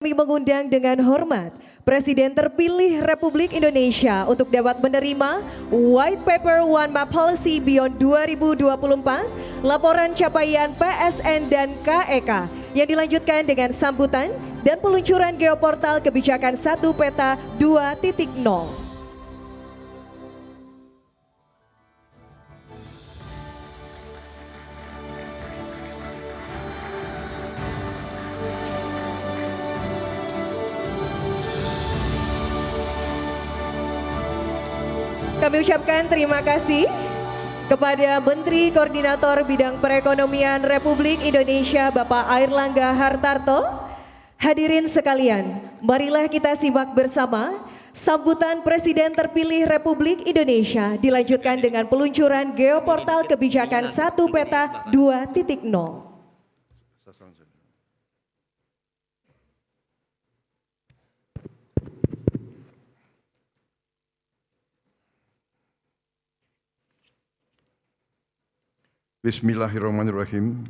Kami mengundang dengan hormat Presiden terpilih Republik Indonesia untuk dapat menerima White Paper One Map Policy Beyond 2024, laporan capaian PSN dan KEK yang dilanjutkan dengan sambutan dan peluncuran geoportal kebijakan 1 Peta 2.0. Kami ucapkan terima kasih kepada Menteri Koordinator Bidang Perekonomian Republik Indonesia Bapak Airlangga Hartarto. Hadirin sekalian, marilah kita simak bersama sambutan Presiden terpilih Republik Indonesia dilanjutkan dengan peluncuran geoportal kebijakan 1 Peta 2.0. Bismillahirrahmanirrahim.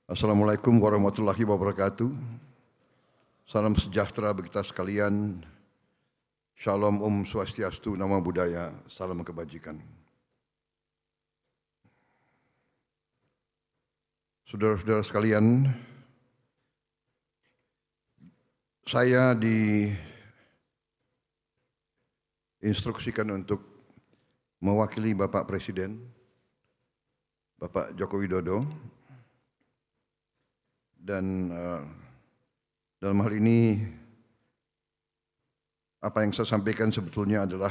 Assalamualaikum warahmatullahi wabarakatuh. Salam sejahtera bagi kita sekalian. Shalom Om Swastiastu, Namo Buddhaya, salam kebajikan. Saudara-saudara sekalian, saya diinstruksikan untuk mewakili Bapak Presiden Bapak Joko Widodo, dan dalam hal ini apa yang saya sampaikan sebetulnya adalah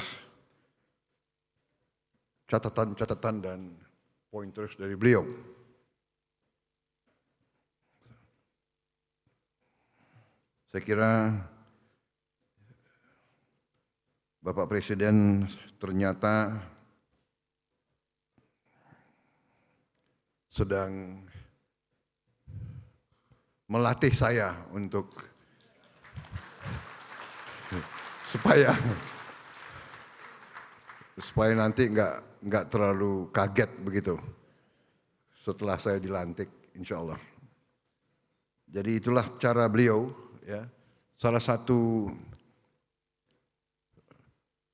catatan-catatan dan pointers dari beliau. Saya kira Bapak Presiden ternyata sedang melatih saya untuk supaya nanti nggak terlalu kaget begitu setelah saya dilantik, insya Allah. Jadi itulah cara beliau, ya. Salah satu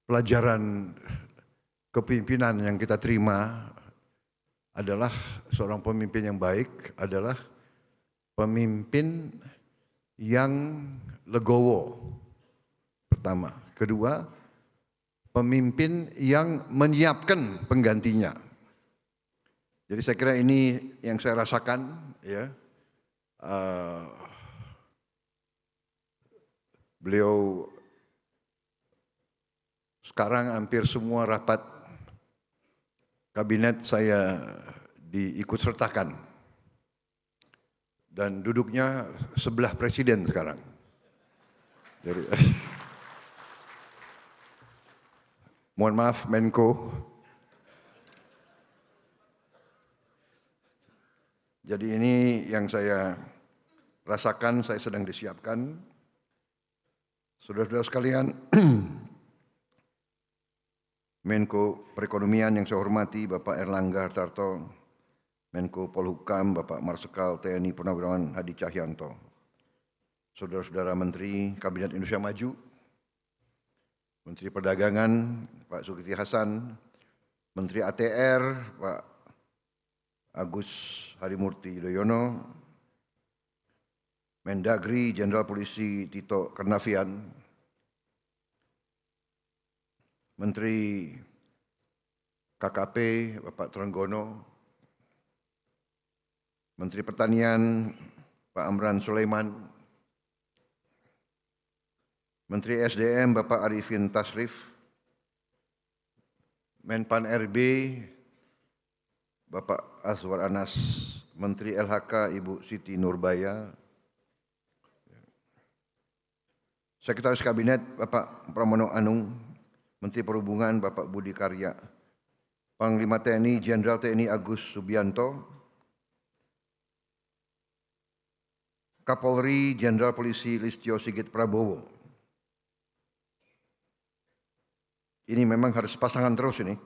pelajaran kepemimpinan yang kita terima adalah seorang pemimpin yang baik adalah pemimpin yang legowo, pertama. Kedua, pemimpin yang menyiapkan penggantinya. Jadi saya kira ini yang saya rasakan, ya. Beliau sekarang hampir semua rapat kabinet saya diikut sertakan dan duduknya sebelah presiden sekarang. Jadi, mohon maaf Menko. Jadi ini yang saya rasakan, saya sedang disiapkan. Saudara-saudara sekalian, Menko Perekonomian yang saya hormati Bapak Airlangga Hartarto, Menko Polhukam Bapak Marsikal TNI Purnawirawan Hadi Cahyanto, saudara-saudara Menteri Kabinet Indonesia Maju, Menteri Perdagangan Pak Zulkifli Hasan, Menteri ATR Pak Agus Harimurti Yudhoyono, Mendagri Jenderal Polisi Tito Karnavian, Menteri KKP Bapak Trenggono, Menteri Pertanian Pak Amran Sulaiman, Menteri SDM Bapak Arifin Tasrif, Menpan RB Bapak Azwar Anas, Menteri LHK Ibu Siti Nurbaya, Sekretaris Kabinet Bapak Pramono Anung, Menteri Perhubungan Bapak Budi Karya, Panglima TNI Jenderal TNI Agus Subianto, Kapolri Jenderal Polisi Listio Sigit Prabowo. Ini memang harus pasangan terus ini,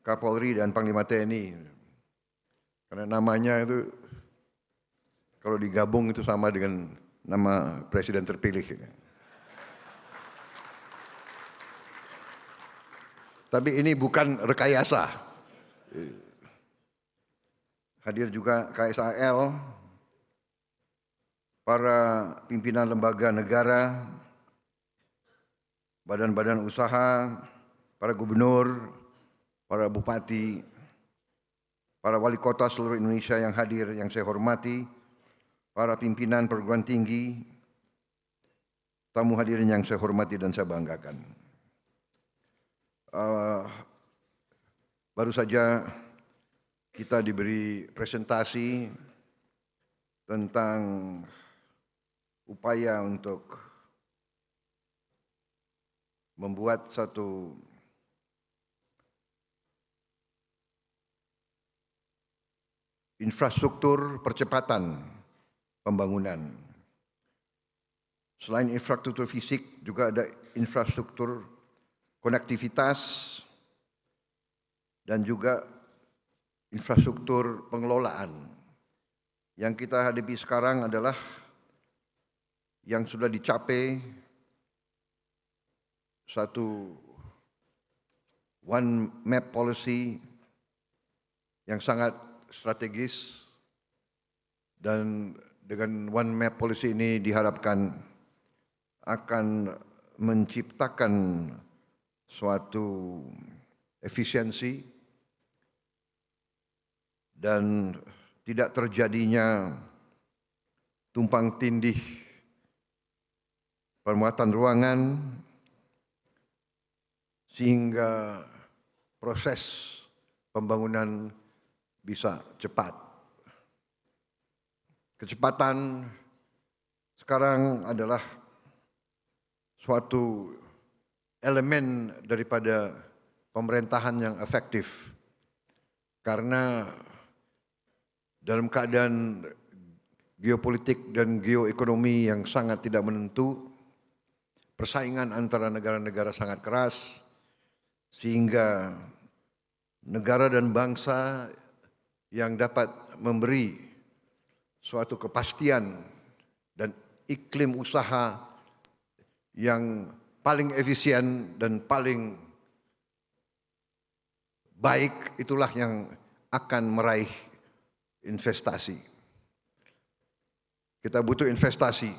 Kapolri dan Panglima TNI, karena namanya itu kalau digabung itu sama dengan nama presiden terpilih. Tapi ini bukan rekayasa. Hadir juga KSAL, para pimpinan lembaga negara, badan-badan usaha, para gubernur, para bupati, para wali kota seluruh Indonesia yang hadir yang saya hormati, para pimpinan perguruan tinggi, tamu hadirin yang saya hormati dan saya banggakan. Baru saja kita diberi presentasi tentang upaya untuk membuat satu infrastruktur percepatan pembangunan. Selain infrastruktur fisik, juga ada infrastruktur konektivitas dan juga infrastruktur pengelolaan. Yang kita hadapi sekarang adalah yang sudah dicapai satu one map policy yang sangat strategis, dan dengan one map policy ini diharapkan akan menciptakan suatu efisiensi dan tidak terjadinya tumpang tindih permuatan ruangan sehingga proses pembangunan bisa cepat. Kecepatan sekarang adalah suatu elemen daripada pemerintahan yang efektif, karena dalam keadaan geopolitik dan geoekonomi yang sangat tidak menentu, persaingan antara negara-negara sangat keras, sehingga negara dan bangsa yang dapat memberi suatu kepastian dan iklim usaha yang paling efisien dan paling baik, itulah yang akan meraih investasi. Kita butuh investasi.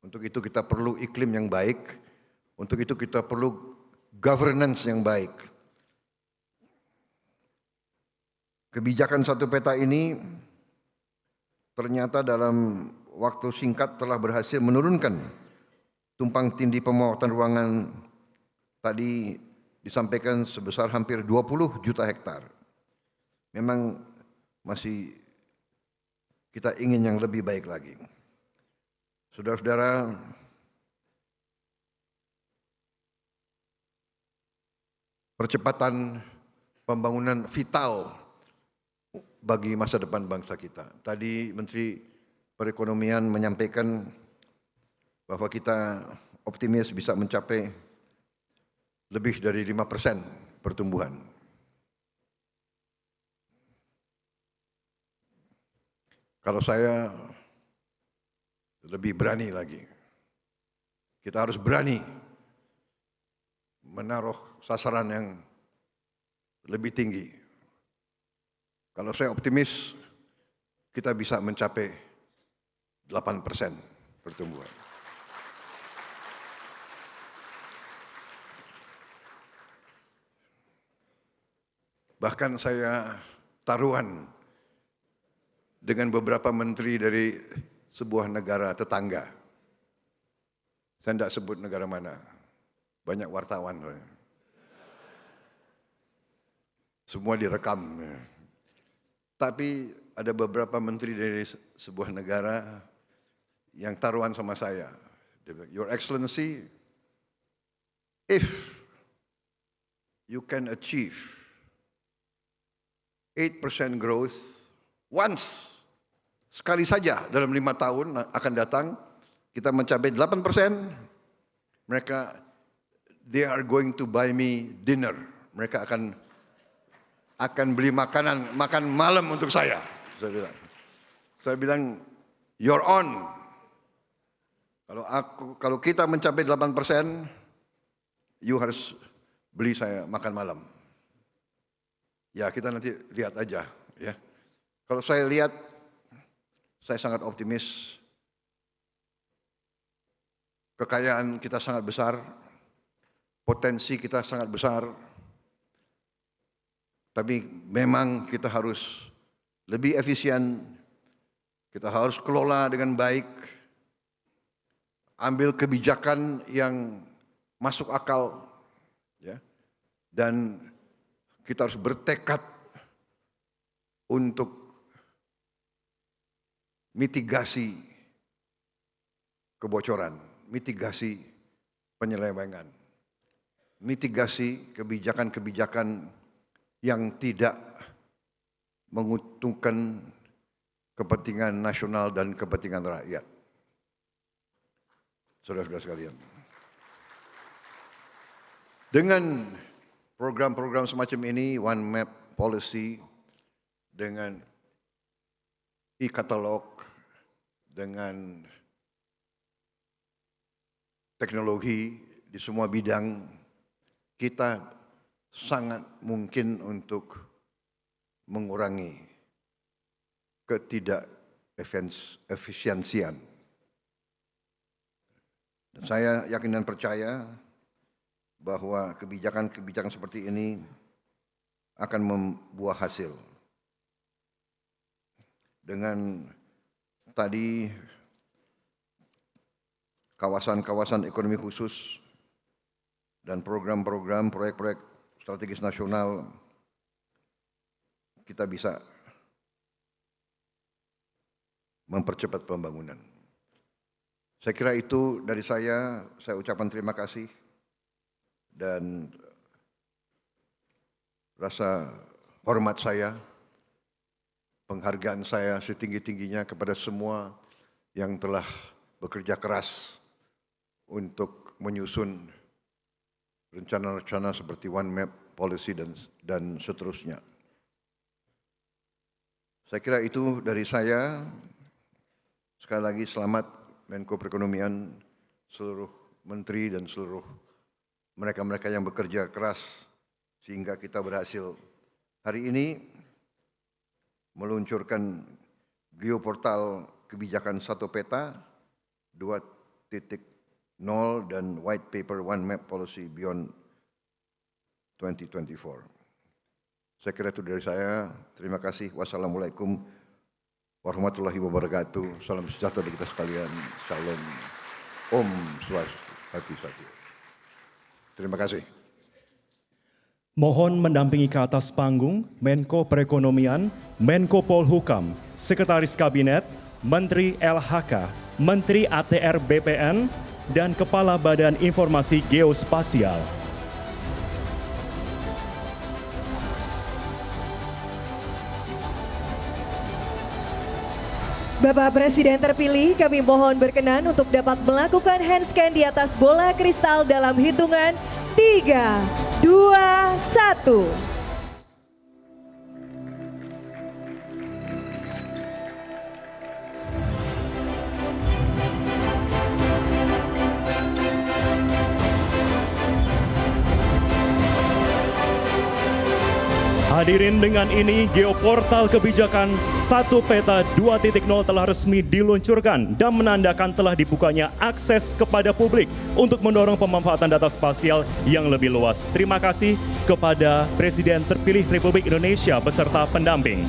Untuk itu kita perlu iklim yang baik. Untuk itu kita perlu governance yang baik. Kebijakan satu peta ini ternyata dalam waktu singkat telah berhasil menurunkan tumpang tindih pemuatan ruangan tadi disampaikan sebesar hampir 20 juta hektar. Memang masih kita ingin yang lebih baik lagi. Saudara-saudara, percepatan pembangunan vital bagi masa depan bangsa kita. Tadi Menteri Perekonomian menyampaikan bahwa kita optimis bisa mencapai lebih dari 5% pertumbuhan. Kalau saya lebih berani lagi. Kita harus berani menaruh sasaran yang lebih tinggi. Kalau saya optimis, kita bisa mencapai 8% pertumbuhan. Bahkan saya taruhan dengan beberapa menteri dari sebuah negara tetangga. Saya tidak sebut negara mana, banyak wartawan. Semua direkam. Tapi ada beberapa menteri dari sebuah negara yang taruhan sama saya. Dia bilang, Your Excellency, if you can achieve 8% growth once, sekali saja dalam 5 tahun akan datang, kita mencapai 8%, mereka, they are going to buy me dinner. Mereka akan beli makan malam untuk saya. Saya bilang, you're on. Kalau kita mencapai 8%, you harus beli saya makan malam. Ya, kita nanti lihat aja, ya. Kalau saya lihat, saya sangat optimis. Kekayaan kita sangat besar, potensi kita sangat besar. Tapi memang kita harus lebih efisien, kita harus kelola dengan baik, ambil kebijakan yang masuk akal, ya, dan kita harus bertekad untuk mitigasi kebocoran, mitigasi penyelewengan, mitigasi kebijakan-kebijakan yang tidak menguntungkan kepentingan nasional dan kepentingan rakyat. Saudara-saudara sekalian, dengan program-program semacam ini, One Map Policy, dengan e-katalog, dengan teknologi di semua bidang, kita sangat mungkin untuk mengurangi ketidakefisiensian. Dan saya yakin dan percaya bahwa kebijakan-kebijakan seperti ini akan membuah hasil. Dengan tadi kawasan-kawasan ekonomi khusus dan program-program proyek-proyek strategis nasional, kita bisa mempercepat pembangunan. Saya kira itu dari saya ucapkan terima kasih dan rasa hormat saya, penghargaan saya setinggi-tingginya kepada semua yang telah bekerja keras untuk menyusun rencana-rencana seperti One Map Policy dan seterusnya. Saya kira itu dari saya. Sekali lagi selamat Menko Perekonomian, seluruh menteri dan seluruh mereka-mereka yang bekerja keras sehingga kita berhasil hari ini meluncurkan geoportal kebijakan 1 peta, 2.0 dan white paper One Map Policy Beyond 2024. Saya kira itu dari saya. Terima kasih. Wassalamualaikum warahmatullahi wabarakatuh. Salam sejahtera bagi kita sekalian. Salam Om Swastiastu. Terima kasih. Mohon mendampingi ke atas panggung Menko Perekonomian, Menko Polhukam, Sekretaris Kabinet, Menteri LHK, Menteri ATR BPN, dan Kepala Badan Informasi Geospasial. Bapak Presiden terpilih, kami mohon berkenan untuk dapat melakukan handscan di atas bola kristal dalam hitungan 3, 2, 1. Hadirin, dengan ini geoportal kebijakan 1 peta 2.0 telah resmi diluncurkan dan menandakan telah dibukanya akses kepada publik untuk mendorong pemanfaatan data spasial yang lebih luas. Terima kasih kepada Presiden terpilih Republik Indonesia beserta pendamping.